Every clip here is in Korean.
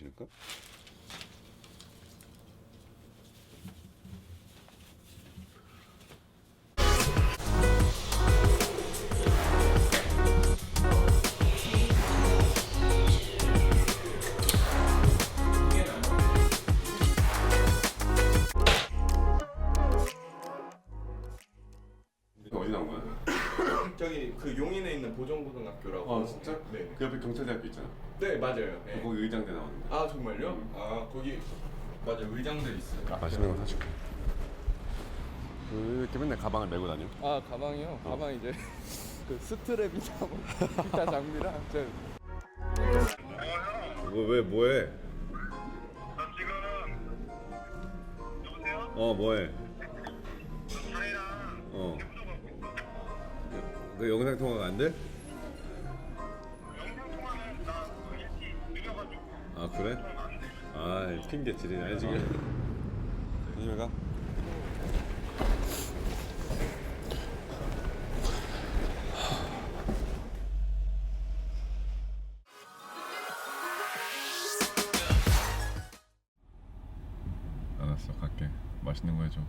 신을까? 어디 나온 거야? 저기 그 용인에 있는 보정고등학교라고. 아 진짜? 네. 그 옆에 경찰대학교 있잖아. 네 맞아요. 네. 거기 의장대 나오는데. 아 정말요? 아 거기 맞아 의장들 있어요. 맛있는 거 사줄게. 왜 이렇게 맨날 가방을 메고 다녀? 아 가방이요? 가방 이제 그 스트랩이나 뭐 기타 장비랑 저 왜 뭐해? 나 지금 여보세요? 뭐해? 차이랑 대부도 가고 있어. 그 영상 통화가 안 돼? 영상 통화는 나 일찍 늦어가지고 아 그래? 안 돼. 아 핑계 지르네 지금. 조심히 가. 알았어 갈게. 맛있는 거 해줘.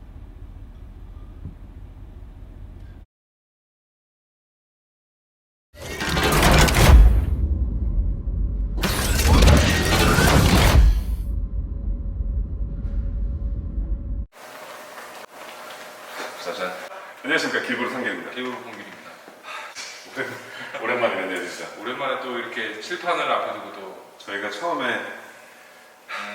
짜잔. 안녕하십니까 길보로 상계입니다. 개울 공길입니다. 오랜만에 뵙네요 진짜. 오랜만에 또 이렇게 칠판을 앞에 두고 또 저희가 처음에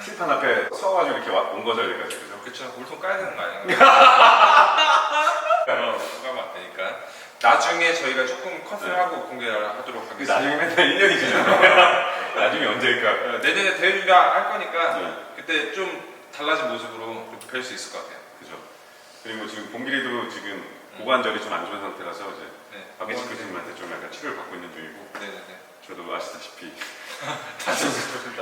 칠판 앞에 서가지고 이렇게 온 거죠 여기까지 그죠? 그쵸 물통 까야 되는 거 아닌가? 가면 안 되니까. 나중에 저희가 조금 컷을 하고 공개를 하도록 하겠습니다. 나중에 맨날 1년이 지나요. 나중에 언제일까? 내년에 대회가 할 거니까 네. 그때 좀 달라진 모습으로 뵐 수 있을 것 같아요. 그죠. 그리고 지금 봉길이도 지금 고관절이 좀 안 좋은 상태라서 이제 네. 박예식 교수님한테 좀 약간 치료를 받고 있는 중이고 네네네. 저도 아시다시피 다시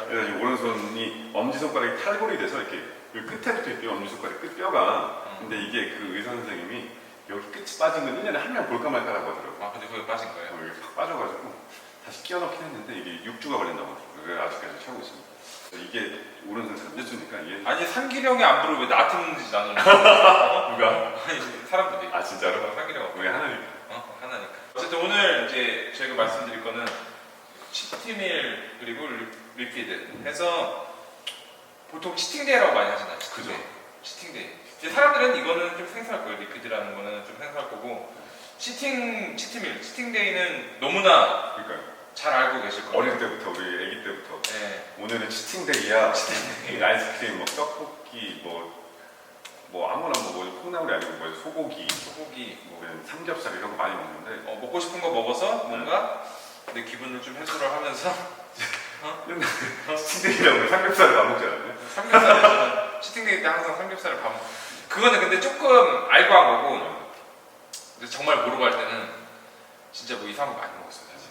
그래서 이 오른손이 엄지손가락이 탈골이 돼서 이렇게 여기 끝에부터 이렇게 엄지손가락 끝뼈가 근데 이게 그 의사 선생님이 여기 끝이 빠진 건 1년에 한 명 볼까 말까라고 하더라고요. 아 근데 거기 빠진 거예요? 여기 팍 빠져가지고 다시 끼워넣긴 했는데 이게 6주가 걸린다고 하더라고요. 그래서 아직까지 차고 있습니다. 이게 오른손 잠겼으니까 이게 아니 상기령이 안 부르고 왜 나한테 묻는지 나는 누가? 아니 사람들이 아 진짜로? 상기령 우리 하나니까. 하나니까. 어쨌든 오늘 이제 저희가 말씀드릴 거는 치티밀 그리고 리피드 해서 보통 치팅데이라고 많이 하잖아요. 치팅데이. 그죠. 치팅데이. 이제 사람들은 이거는 좀 생소할 거예요. 리피드라는 거는 좀 생소할 거고 치팅밀, 치팅데이는 너무나 그러니까요. 잘 알고 계실 거예요. 어릴 때부터 우리 아기 때부터 네. 오늘은 치팅데이야. 치팅데이. 아이스크림, 뭐 떡볶이, 뭐 아무나 뭐 콩나물이 아니고 뭐 소고기, 소고기 뭐 그냥 삼겹살 이런 거 많이 먹는데 먹고 싶은 거 먹어서 뭔가 내 기분을 좀 해소를 하면서 치팅데이라고 삼겹살을 안 먹지 않아요? 삼겹살을 치팅데이 때 항상 삼겹살을 밥 먹고 그거는 근데 조금 알고 한 거고 근데 정말 모르고 할 때는 진짜 뭐 이상한 거 많이 먹었어요 사실.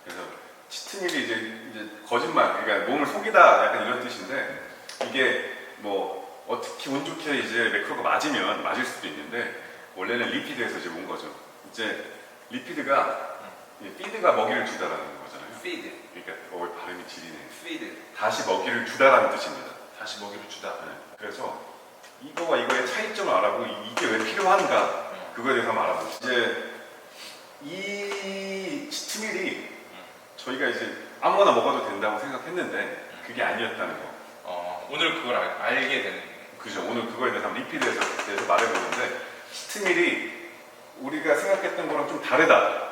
그래서 치팅일이 이제 거짓말, 그러니까 몸을 속이다 약간 이런 뜻인데 이게 뭐 어떻게 운 좋게 이제 매크로가 맞으면 맞을 수도 있는데 원래는 리피드에서 이제 온 거죠. 이제 리피드가 피드가 먹이를 주다라는 거잖아요. feed, 그러니까 발음이 지리네. feed 다시 먹이를 주다라는 뜻입니다. 다시 먹이를 주다. 네. 그래서 이거와 이거의 차이점을 알아보고 이게 왜 필요한가 그거에 대해서 한번 알아보죠. 이제 이 치트밀이 저희가 이제 아무거나 먹어도 된다고 생각했는데 그게 아니었다는 거. 오늘 그걸 알게 되는 그죠. 오늘 그거에 대해서 리피드에서 대해서 말해보는데 치트밀이 우리가 생각했던 거랑 좀 다르다.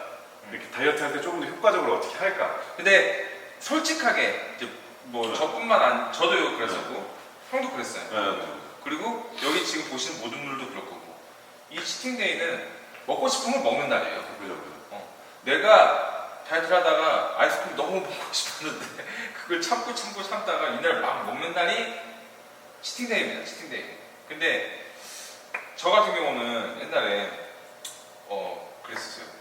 이렇게 다이어트 할 때 조금 더 효과적으로 어떻게 할까? 근데 솔직하게 이제 뭐 네. 저뿐만 아니 저도 그랬었고 형도 그랬어요. 네. 그리고 여기 지금 보시는 모든 분들도 그럴 거고 이 치팅데이는 먹고 싶은 걸 먹는 날이에요. 그죠. 내가 다이어트를 하다가 아이스크림 너무 먹고 싶었는데 그걸 참다가 이날 막 먹는 날이 치팅데이입니다. 치팅데이. 근데 저 같은 경우는 옛날에 그랬었어요.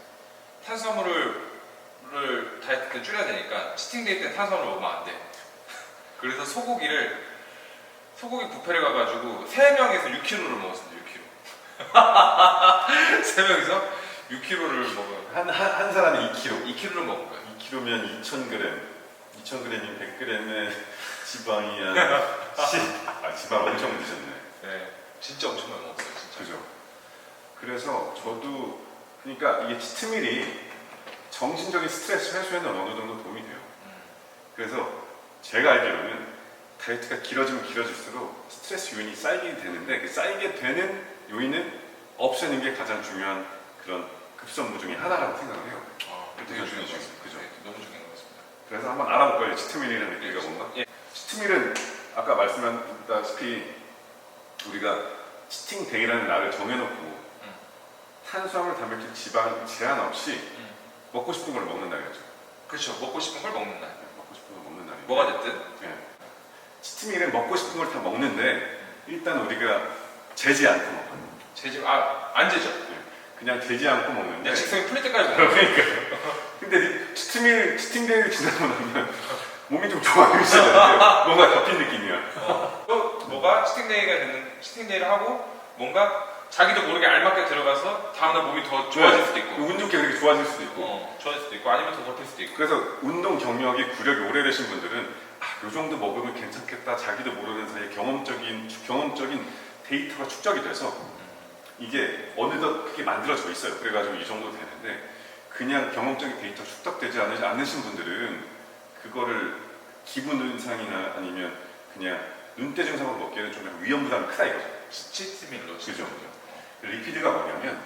탄수화물을 다이어트 때 줄여야 되니까 치팅데이 때 탄수화물 먹으면 안 돼. 그래서 소고기 뷔페를 가가지고 3명에서 6kg를 먹었습니다. 6kg. 3명이서 6kg를 먹어요. 한 사람이 2kg. 2kg를 먹은 거예요. 2kg면 2,000g. 2,000g이면 100g의 지방이 한 지방 엄청 드셨네. 네, 진짜 엄청 많이 먹었어요, 진짜. 그죠? 그래서 저도 그러니까 이게 치트밀이 정신적인 스트레스 해소에는 어느 정도 도움이 돼요. 그래서 제가 알기로는 다이어트가 길어지면 길어질수록 스트레스 요인이 쌓이게 되는데 그 쌓이게 되는 요인은 없애는 게 가장 중요한 그런 급선무 중에 하나라고 생각을 해요. 되게 중요한 것 그죠? 같습니다. 그죠? 네, 너무 중요한 것 같습니다. 그래서 한번 알아볼까요? 치트밀이라는 얘기가 뭔가? 예. 치트밀은 아까 말씀하셨다시피 우리가 치팅 데이라는 날을 정해놓고 탄수화물, 단백질, 지방 제한 없이 먹고 싶은 걸 먹는 날이죠. 그렇죠. 먹고 싶은 걸 먹는 날. 먹고 싶은 걸 먹는 날이. 뭐가 됐든. 네. 치트밀은 먹고 싶은 걸 다 먹는데 일단 우리가 재지 않고 먹어요. 안 재죠. 그냥 재지 않고 먹는데. 내 직성이 풀릴 때까지 먹어요. 그러니까. 근데 치팅 데이를 지나고 나면 몸이 좀 좋아지잖아요. 뭔가 덮인 느낌이야. 또 뭐가 치팅데이를 하고 뭔가 자기도 모르게 알맞게 들어가서 다음날 몸이 더 좋아질 수도 있고. 운 좋게 그렇게 좋아질 수도 있고. 좋아질 수도 있고 아니면 더 덮일 수도 있고. 그래서 운동 경력이 구력이 오래되신 분들은 요 정도 먹으면 괜찮겠다. 자기도 모르는 사이에 경험적인 데이터가 축적이 돼서 이게 어느덧 그게 만들어져 있어요. 그래가지고 이 정도 되는데 그냥 경험적인 데이터 축적되지 않으신 분들은 그거를 기분 현상이나 아니면 그냥 눈대 증상으로 먹기에는 좀 위험 부담이 크다 이거죠. 치트밀로. 그죠? 리피드가 뭐냐면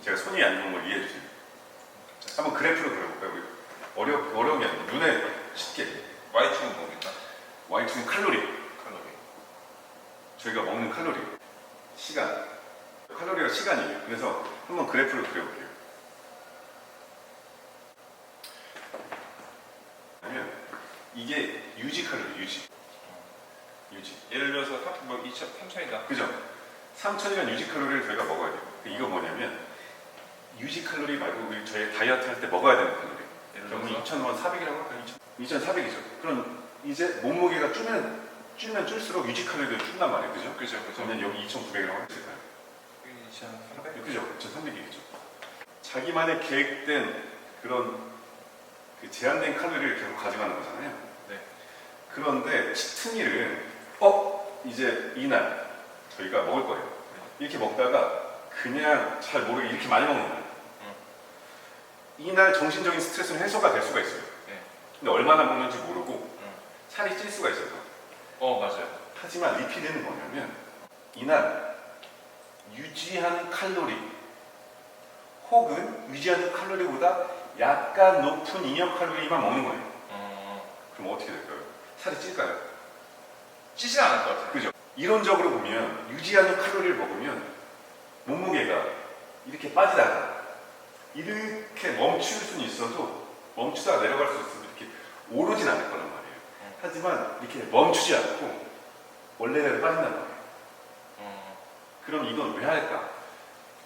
제가 손이 안 좋은 걸 이해해 주세요. 한번 그래프로 그려볼까요? 우리 어려운 게 아니고 눈에 쉽게. Y축은 뭡니까? Y축은 칼로리. 칼로리. 저희가 먹는 칼로리. 시간. 칼로리가 시간이에요. 그래서 한번 그래프를 그려볼게요. 그러면 이게 유지 칼로리, 유지. 예를 들어서 3,000이다. 그죠? 3,000이라는 유지 칼로리를 저희가 먹어야 돼요. 이거 뭐냐면 유지 칼로리 말고 우리 저희 다이어트 할 때 먹어야 되는 칼로리. 그러면 2,400이라고 할까요? 2,400이죠. 그럼 이제 몸무게가 줄면 줄수록 유지 칼로리도 줄단 말이에요. 그죠? 그죠. 그러면 여기 2,900이라고 할 수 있을까요? 2,300? 그죠? 2,300이겠죠. 자기만의 계획된 그런 그 제한된 칼로리를 계속 가져가는 거잖아요. 네. 그런데 치트밀은 이제 이날 저희가 먹을 거예요. 이렇게 먹다가 그냥 잘 모르게 이렇게 많이 먹는 거예요. 이날 정신적인 스트레스는 해소가 될 수가 있어요. 네. 근데 얼마나 먹는지 모르고 살이 찔 수가 있어요. 맞아요. 하지만 리피드는 뭐냐면 이날 유지하는 칼로리 혹은 유지하는 칼로리보다 약간 높은 잉여 칼로리만 먹는 거예요. 그럼 어떻게 될까요? 살이 찔까요? 찌진 않을 것 같아요. 그죠? 이론적으로 보면 유지하는 칼로리를 먹으면 몸무게가 이렇게 빠지다가 이렇게 멈출 수는 있어도 멈추다가 내려갈 수 있어도 이렇게 오르진 않을 거란 말이에요. 하지만 이렇게 멈추지 않고 원래대로 빠진단 말이에요. 그럼 이건 왜 할까?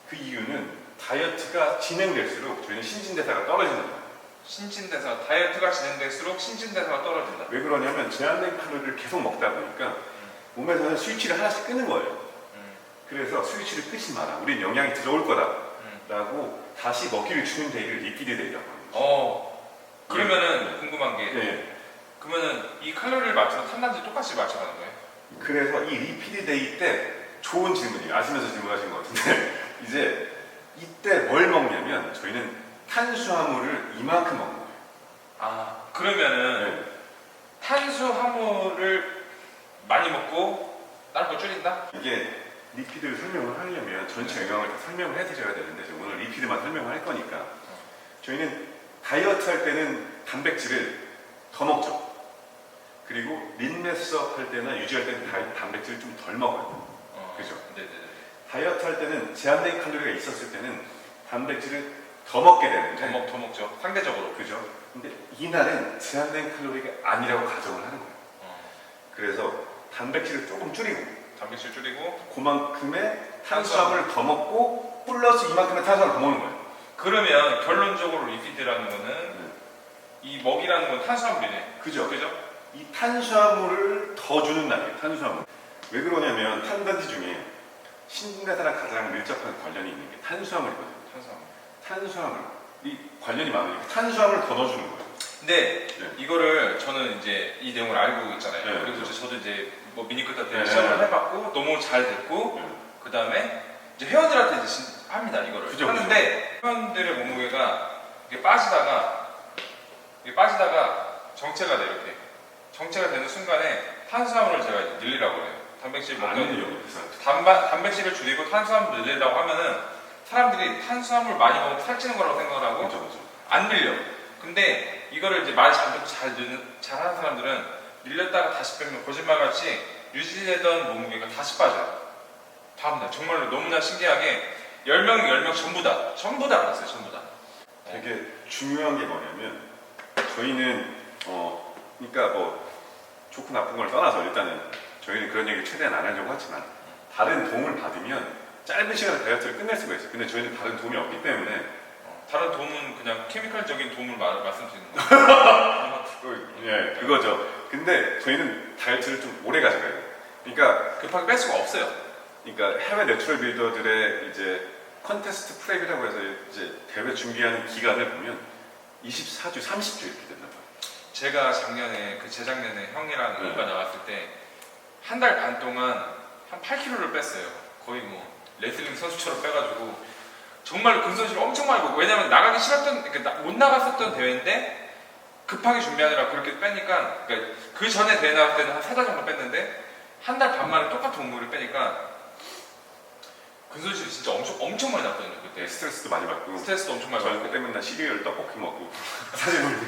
그 이유는 다이어트가 진행될수록 저희는 신진대사가 떨어지는 거예요. 다이어트가 진행될수록 신진대사가 떨어진다. 왜 그러냐면 제한된 칼로리를 계속 먹다 보니까 몸에서는 스위치를 하나씩 끄는 거예요. 그래서 스위치를 끄지 마라. 우린 영양이 들어올 거다. 라고 다시 먹기를 주는 데이를 리피드 데이라고 하는 거죠. 그러면은 궁금한 게 네. 그러면은 이 칼로리를 맞추면 탄단지 똑같이 맞춰가는 거예요? 그래서 이 리피드 데이 때 좋은 질문이에요. 아시면서 질문하신 것 같은데 이제 이때 뭘 먹냐면 저희는 탄수화물을 이만큼 먹는 거예요. 그러면은 탄수화물을 많이 먹고 다른 거 줄인다? 이게 리피드를 설명을 하려면 전체 영양을 다 설명을 해드려야 되는데 오늘 리피드만 설명을 할 거니까 저희는 다이어트 할 때는 단백질을 더 먹죠. 그리고 린메스업 할 때나 유지할 때는 단백질을 좀 덜 먹어요. 그죠? 네네네. 다이어트 할 때는 제한된 칼로리가 있었을 때는 단백질을 더 먹게 되는데 더 먹죠. 상대적으로. 그죠? 근데 이날은 제한된 칼로리가 아니라고 가정을 하는 거예요. 그래서 단백질을 조금 줄이고 단백질 줄이고 그만큼의 탄수화물을 더 먹고 플러스 이만큼의 탄수화물을 더 먹는 거예요. 그러면 결론적으로 리피드라는 거는 이 먹이라는 건 탄수화물이네. 그죠? 그죠? 이 탄수화물을 더 주는 날이에요. 탄수화물. 왜 그러냐면 탄단지 중에 신진대사랑 가장 밀접한 관련이 있는 게 탄수화물이거든요. 탄수화물. 이 관련이 많으니까 탄수화물을 더 넣어주는 거예요. 근데 네. 이거를 저는 이제 이 내용을 알고 있잖아요. 네, 그리고 그렇죠. 이제 저도 이제 뭐 미니크타 때 네. 시험을 해봤고 너무 잘 됐고 그 다음에 이제 회원들한테 이제 합니다 이거를 그죠, 하는데 회원들의 몸무게가 이게 빠지다가 정체가 돼 이렇게 정체가 되는 순간에 탄수화물을 제가 이제 늘리라고 해요. 단백질 안 먹는 늘려요. 그래서 단백질을 줄이고 탄수화물 늘리려고 하면은 사람들이 탄수화물 많이 먹으면 살찌는 거라고 생각을 하고 그죠, 그죠. 안 늘려. 근데 이거를 이제 말 잘하는 사람들은 늘렸다가 다시 빼면 거짓말같이 유지되던 몸무게가 다시 빠져요. 다음날 정말로 너무나 신기하게 10명 전부 다 알았어요. 전부 다. 되게 중요한 게 뭐냐면 저희는 그러니까 뭐 좋고 나쁜 걸 떠나서 일단은 저희는 그런 얘기 최대한 안 하려고 하지만 다른 도움을 받으면 짧은 시간에 다이어트를 끝낼 수가 있어요. 근데 저희는 다른 도움이 없기 때문에 다른 도움은 그냥 케미컬적인 도움을 말씀드리는 거예요. 예, 그거죠. 근데 저희는 다이어트를 좀 오래 가져가요. 그러니까 급하게 뺄 수가 없어요. 해외 내추럴 빌더들의 이제 컨테스트 프랩이라고 해서 이제 대회 준비하는 기간을 보면 24주, 30주 이렇게 된단 말이에요. 제가 작년에 재작년에 형이랑 네. 이과 나왔을 때 한 달 반 동안 한 8kg를 뺐어요. 거의 뭐 레슬링 선수처럼 빼가지고 정말 근손실 엄청 많이 보고 왜냐면 나가기 싫었던 그러니까 못 나갔었던 대회인데 급하게 준비하느라 그렇게 빼니까 그러니까 그 전에 대회 나갈 때는 한 4달 정도 뺐는데 한 달 반 만에 똑같은 몸무게를 빼니까 근손실이 진짜 엄청 많이 났거든요 그때. 스트레스도 많이 받고 스트레스도 엄청 많이 저는 받고 그때 맨날 시리얼 떡볶이 먹고 사진 올리고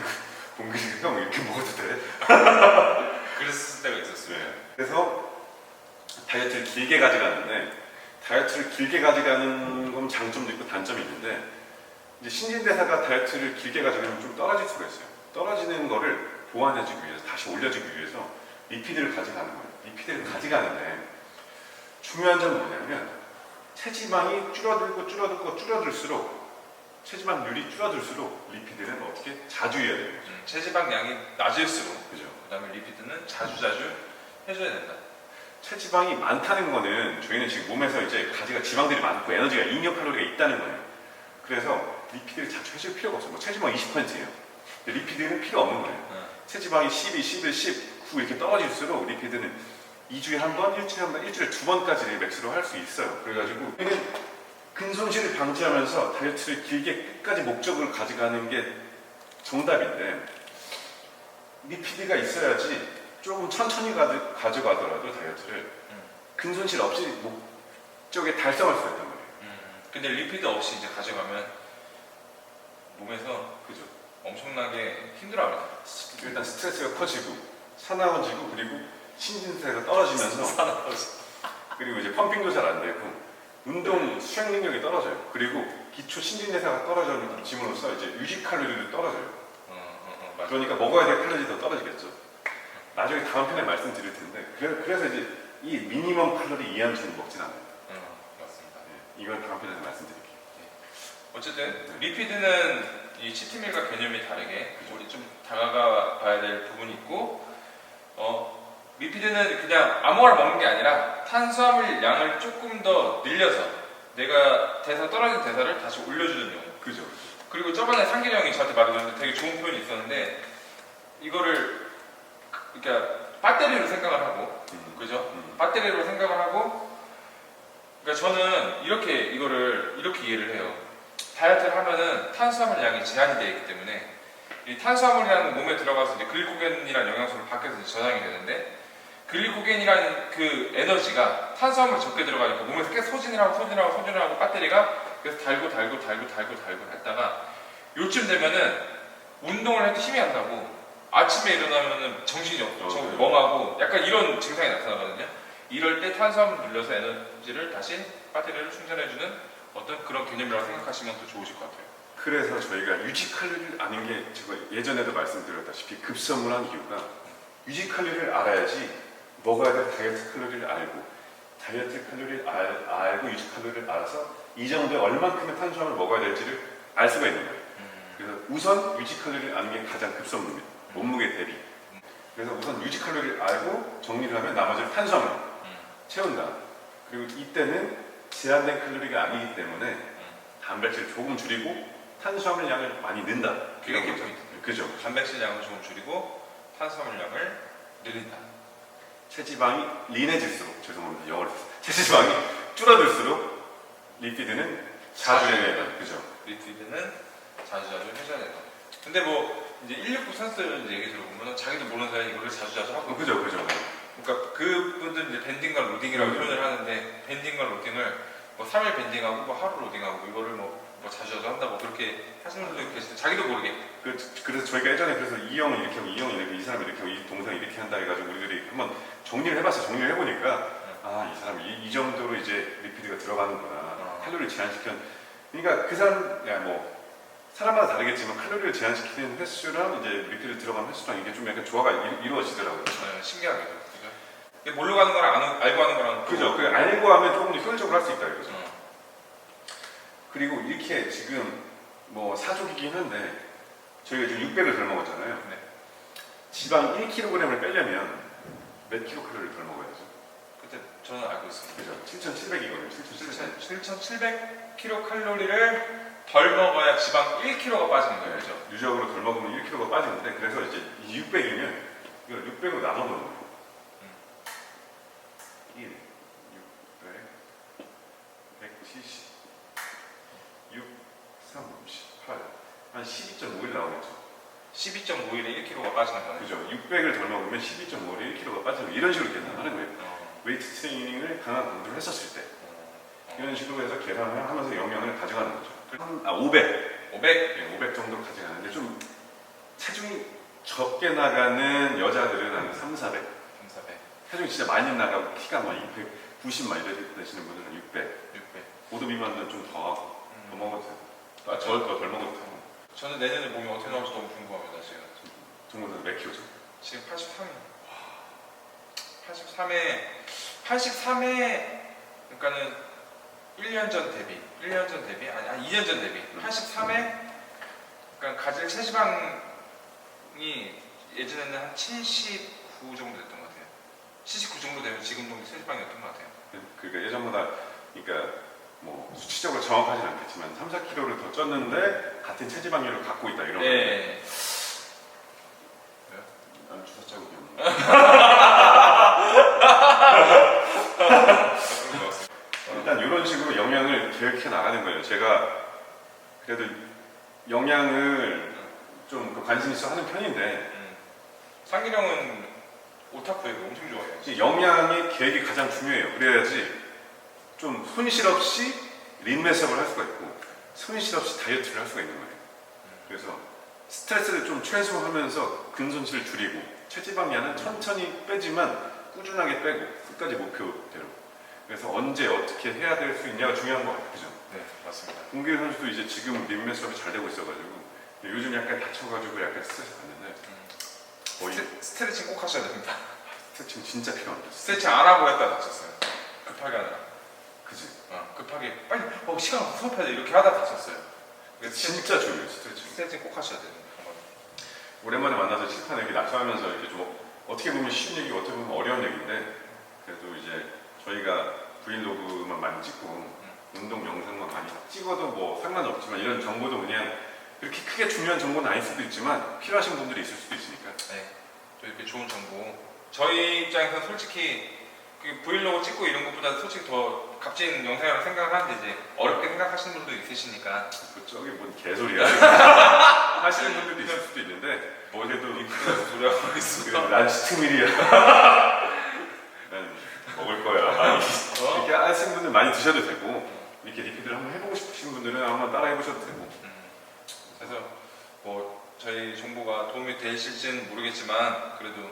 동근이 형 이렇게 먹어도 돼? 그랬을 때가 있었어요. 그래서 다이어트를 길게 가져가는데 다이어트를 길게 가져가는 건 장점도 있고 단점이 있는데 이제 신진대사가 다이어트를 길게 가져가면 좀 떨어질 수가 있어요. 떨어지는 거를 보완해주기 위해서 다시 올려주기 위해서 리피드를 가져가는 거예요. 리피드를 가져가는데 중요한 점은 뭐냐면 체지방이 줄어들수록 체지방률이 줄어들수록 리피드는 어떻게 자주 해야 돼요. 체지방량이 낮을수록 그죠? 그 다음에 리피드는 자주 해줘야 된다. 체지방이 많다는 거는 저희는 지금 몸에서 이제 가지가 지방들이 많고 에너지가 잉여 칼로리가 있다는 거예요. 그래서 리피드를 자주 해줄 필요가 없어요. 뭐 체지방 20%예요. 리피드는 필요 없는 거예요. 체지방이 12, 11, 10, 9 이렇게 떨어질수록 리피드는 2주에 한 번, 일주일에 한 번, 일주일에 2번까지 맥스로 할 수 있어요. 그래가지고 근손실을 방지하면서 다이어트를 길게 끝까지 목적을 가져가는 게 정답인데 리피드가 있어야지 조금 천천히 가져가더라도 다이어트를 근손실 없이 목적에 달성할 수 있단 말이에요. 근데 리피드 없이 이제 가져가면 몸에서 그죠? 엄청나게 힘들어합니다. 일단 스트레스가 커지고 사나워지고 그리고 신진대사가 떨어지면서 그리고 이제 펌핑도 잘 안 되고 운동 수행 능력이 떨어져요. 그리고 기초 신진대사가 떨어짐으로써 이제 유지 칼로리도 떨어져요. 맞아. 그러니까 먹어야 될 칼로리도 떨어지겠죠. 나중에 다음 편에 말씀드릴 텐데 그래서 이제 이 미니멈 칼로리 이하는 먹진 않아요. 맞습니다. 이건 다음 편에서 말씀드릴게요. 어쨌든 리피드는 이 치트밀과 개념이 다르게 우리 좀 다가가 봐야 될 부분이 있고 리피드는 그냥 아무거나 먹는 게 아니라 탄수화물 양을 조금 더 늘려서 내가 떨어진 대사를 다시 올려주는 용. 그죠? 그리고 저번에 상길이 형이 저한테 말해줬는데 되게 좋은 표현이 있었는데 이거를 그러니까 배터리로 생각을 하고 그죠? 배터리로 생각을 하고 그러니까 저는 이거를 이렇게 이해를 해요. 다이어트를 하면은 탄수화물 양이 제한이 되어 있기 때문에 이 탄수화물이라는 몸에 들어가서 이제 글리코겐이라는 영양소를 밖에서 이제 저장이 되는데 글리코겐이라는 그 에너지가 탄수화물이 적게 들어가니까 몸에서 계속 소진을 하고 배터리가 그래서 달고 했다가 요쯤 되면은 운동을 해도 힘이 안 나고 아침에 일어나면은 정신이 없고 멍하고 약간 이런 증상이 나타나거든요. 이럴 때 탄수화물 눌려서 에너지를 다시 배터리를 충전해주는 어떤 그런 개념이라고 생각하시면 더 좋으실 것 같아요. 그래서 저희가 유지 칼로리를 아는 게 제가 예전에도 말씀드렸다시피 급선무한 이유가 유지 칼로리를 알아야지 먹어야 될 다이어트 칼로리를 알고 다이어트 칼로리를 알고 유지 칼로리를 알아서 이 정도에 얼만큼의 탄수화물을 먹어야 될지를 알 수가 있는 거예요. 그래서 우선 유지 칼로리를 아는 게 가장 급선무입니다. 몸무게 대비. 그래서 우선 유지 칼로리를 알고 정리를 하면 나머지는 탄수화물 채운다. 그리고 이때는 제한된 칼로리가 아니기 때문에 단백질 조금 줄이고 탄수화물 양을 많이 넣는다. 그게 이런 거죠. 포인트. 그죠. 단백질량을 조금 줄이고 탄수화물량을 늘린다. 체지방이 린해질수록, 죄송합니다, 영어를 썼어요. 체지방이 줄어들수록 리피드는 자주 해야 된다. 그죠. 리피드는 자주자주 해줘야 된다. 근데 뭐 이제 169 선수들 얘기 들어보면 자기도 모르는 사이에 이거를 자주자주 하고 그죠. 그러니까 그분들은 이제 밴딩과 로딩이라고 표현을 하는데 밴딩과 로딩을 뭐 3일 밴딩하고 뭐 하루 로딩하고 이거를 뭐 자주자주 한다고 그렇게 하시는 분들이 계시는데 자기도 모르게 그래서 저희가 예전에 그래서 이 형은 이렇게 하고 이 형은 이렇게 이 사람이 이렇게 하고 이 동생이 이렇게 한다 해가지고 우리들이 한번 정리를 해봤어요. 정리를 해보니까 아, 이 사람이 이 정도로 이제 리피드가 들어가는구나. 칼로리를 제한시켜. 그러니까 그 사람, 야, 뭐 사람마다 다르겠지만 칼로리를 제한시키는 횟수랑 이제 리피드 들어가는 횟수랑 이게 좀 약간 조화가 이루어지더라고요. 신기하게도 그죠? 이게 모르고 하는 거랑 알고 하는 거랑 그죠. 그 알고 하면 조금 더 효율적으로 할 수 있다 이거죠. 그리고 이렇게 지금 뭐 사족이긴 한데 저희가 지금 600을 덜 먹었잖아요. 네. 지방 지방 1kg을 빼려면 몇 킬로칼로리를 덜 먹어야 되죠? 그때 저는 알고 있습니다. 그죠. 7,700이거든요. 7,700. 7,700kcal를 덜 먹어야 지방 1kg가 빠지는 거예요. 그죠? 유적으로 덜 먹으면 1kg가 빠지는데 그래서 이제 600이면 이걸 600으로 나눠보는 거예요. 1, 600, 170, 6, 38, 한 12.5일 나오겠죠. 12.5일에 1kg가 빠지는 거예요. 그죠. 600을 덜 먹으면 12.5일에 1kg가 빠지는 이런 식으로 계산하는 거예요. 웨이트 트레이닝을 강한 강도를 했었을 때 이런 식으로 해서 계산을 하면서 영양을 가져가는 거죠. 500. 500? 500 정도로 가져가는데 좀 체중이 적게 나가는 여자들은 한 3, 400. 3,400, 체중이 진짜 많이 나가고 키가 막 290 막 이러시는 분들은 600. 600. 5도 미만은 좀 더 하고 더 먹어도 돼요. 덜 먹어도 돼요. 저는 내년에 몸이 어떻게 나올지 너무 궁금합니다. 지금 정말 몇 킬로죠? 지금 83에 83에 그러니까는 1년 전 대비 아니 2년 전 대비 83에 그러니까 가질 체지방이 예전에는 한 79 정도 됐던 것 같아요. 79 정도 되면 지금 정도 체지방이었던 것 같아요. 그러니까 예전보다 그러니까 뭐 수치적으로 정확하진 않겠지만 3, 4kg를 더 쪘는데 같은 체지방률을 갖고 있다 이런 예. 난 주사 자국이 없네. 일단 이런 식으로 영양을 계획해 나가는 거예요. 제가 그래도 영양을 좀 관심 있어 하는 편인데 상길 형은 오타쿠예요. 엄청 좋아해요. 이제 영양의 계획이 가장 중요해요. 그래야지 좀 손실 없이 린매섭을 할 수가 있고 손실 없이 다이어트를 할 수가 있는 거예요. 그래서 스트레스를 좀 최소화하면서 근손실을 줄이고 체지방량은 천천히 빼지만 꾸준하게 빼고 끝까지 목표대로. 그래서 언제 어떻게 해야 될 수 있냐가 중요한 거 같아요. 그죠? 네, 맞습니다. 공길 선수도 이제 지금 린매섭이 잘 되고 있어가지고 요즘 약간 다쳐가지고 약간 스트레스 받는데 거의 스트레칭 꼭 하셔야 됩니다. 스트레칭 진짜 필요합니다. 스트레칭 안 하고 했다 다쳤어요. 급하게 하느라. 그지? 급하게 빨리 시간 수업해야 돼 이렇게 하다 다쳤어요. 그래서 진짜 중요해요. 스트레칭. 스트레칭 꼭 하셔야 돼요. 오랜만에 만나서 칠판에 이렇게 낙서하면서 이렇게 좀 어떻게 보면 쉬운 얘기, 어떻게 보면 어려운 얘기인데 그래도 이제 저희가 브이로그만 많이 찍고 운동 영상만 많이 찍어도 뭐 상관없지만 이런 정보도 그냥 그렇게 크게 중요한 정보는 아닐 수도 있지만 필요하신 분들이 있을 수도 있으니까. 네, 또 이렇게 좋은 정보. 저희 입장에서 솔직히 그 브이로그 찍고 이런 것보다 솔직히 더 값진 영상이라고 생각하는데 이제 어렵게 생각하시는 분도 있으시니까 저기 뭔 개소리야 하시는 분들도 있을 수도 있는데 뭐래도 이쁘다 소리하고 있어. 난 시트밀이야 난 먹을 거야 이렇게 하시는 분들 많이 드셔도 되고 이렇게 리피드를 한번 해보고 싶으신 분들은 한번 따라 해보셔도 되고 그래서 뭐 저희 정보가 도움이 되실지는 모르겠지만 그래도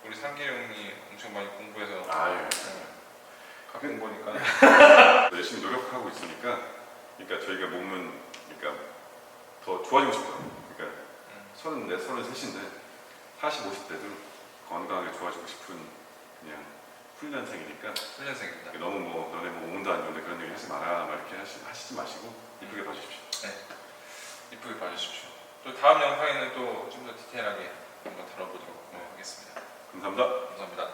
우리 상길 형이 엄청 많이 공부해서 아유 가끔 보니까 열심히 노력하고 있으니까 그러니까 저희가 몸은 그러니까 더 좋아지고 싶어요. 그러니까 34, 33인데 40, 50대도 건강하게 좋아지고 싶은 그냥 훈련생이니까 훈련생입니다. 너무 뭐 너네 뭐 몸도 안 좋은데 그런 얘기 하지 마라 막 이렇게 하시지 마시고 이쁘게 봐주십시오. 네, 이쁘게 봐주십시오. 또 다음 영상에는 또 좀 더 디테일하게 한번 다뤄보도록 하겠습니다. 감사합니다. 감사합니다.